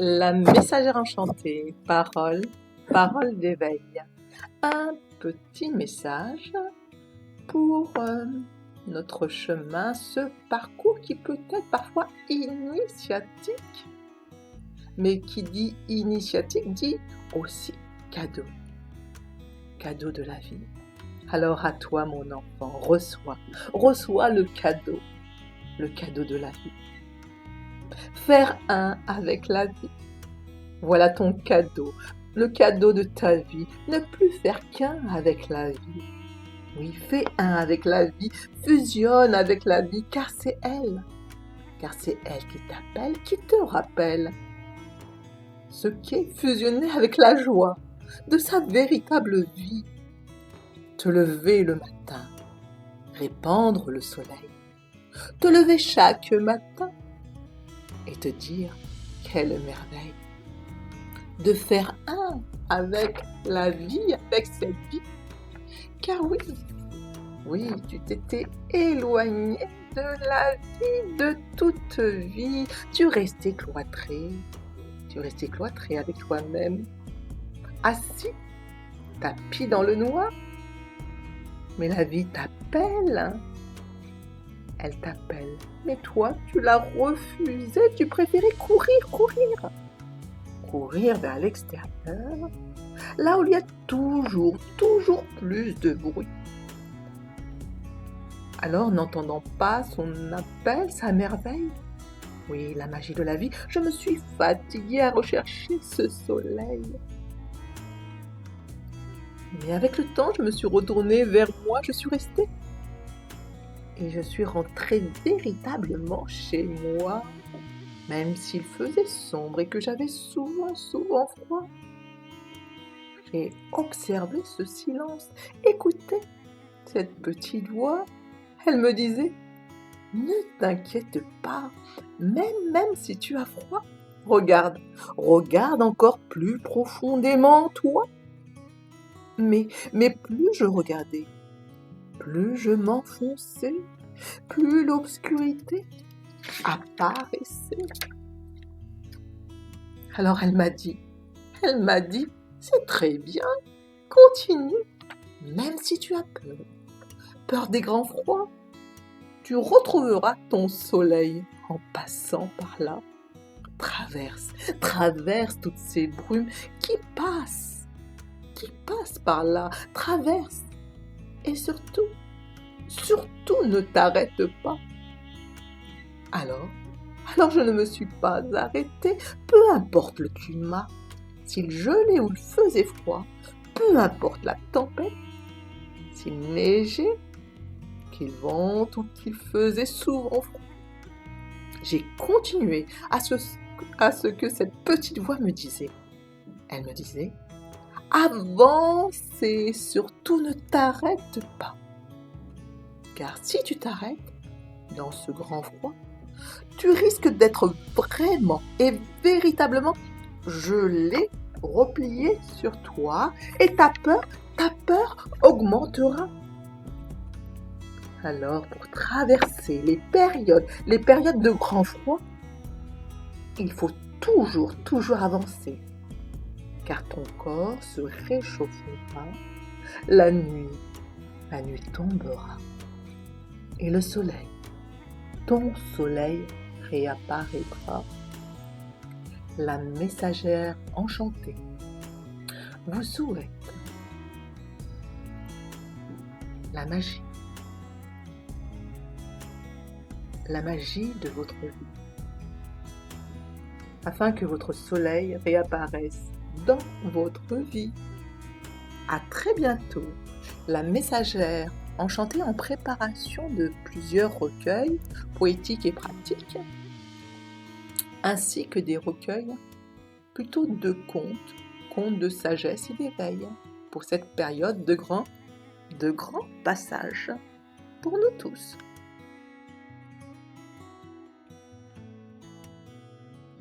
La messagère enchantée, parole d'éveil. Un petit message pour notre chemin, ce parcours qui peut être parfois initiatique, mais qui dit initiatique dit aussi cadeau, cadeau de la vie. Alors à toi mon enfant, reçois le cadeau de la vie. Faire un avec la vie. Voilà ton cadeau, le cadeau de ta vie. Ne plus faire qu'un avec la vie. Oui, fais un avec la vie, fusionne avec la vie, car c'est elle qui t'appelle, qui te rappelle ce qu'est fusionner avec la joie de sa véritable vie. Te lever le matin, répandre le soleil, te lever chaque matin et te dire quelle merveille de faire un avec la vie, avec cette vie. Car oui, tu t'étais éloigné de la vie, de toute vie. Tu restais cloîtré avec toi-même, assis, tapis dans le noir. Mais la vie t'appelle, elle t'appelle. Mais toi, tu l'as refusé, tu préférais courir vers l'extérieur, là où il y a toujours plus de bruit. Alors, n'entendant pas son appel, sa merveille, oui, la magie de la vie, je me suis fatiguée à rechercher ce soleil. Mais avec le temps, je me suis retournée vers moi, je suis restée. Et je suis rentrée véritablement chez moi, même s'il faisait sombre et que j'avais souvent froid. J'ai observé ce silence, écouté cette petite voix. Elle me disait, ne t'inquiète pas, même si tu as froid, regarde encore plus profondément en toi. Mais plus je regardais, plus je m'enfonçais, plus l'obscurité apparaissait. Alors elle m'a dit, c'est très bien, continue, même si tu as peur des grands froids, tu retrouveras ton soleil en passant par là. Traverse toutes ces brumes qui passent par là, traverse. Et surtout, ne t'arrête pas. Alors je ne me suis pas arrêtée, peu importe le climat, s'il gelait ou il faisait froid, peu importe la tempête, s'il neigeait, qu'il vente ou qu'il faisait souvent froid. J'ai continué à ce que cette petite voix me disait. Elle me disait, avance et surtout ne t'arrête pas. Car si tu t'arrêtes dans ce grand froid, tu risques d'être vraiment et véritablement gelé, replié sur toi et ta peur augmentera. Alors, pour traverser les périodes de grand froid, il faut toujours avancer, car ton corps se réchauffera, la nuit tombera, et le soleil, ton soleil réapparaîtra. La messagère enchantée vous souhaite la magie de votre vie, afin que votre soleil réapparaisse dans votre vie. À très bientôt. La messagère enchantée en préparation de plusieurs recueils poétiques et pratiques, ainsi que des recueils plutôt de contes de sagesse et d'éveil, pour cette période de grand passage pour nous tous.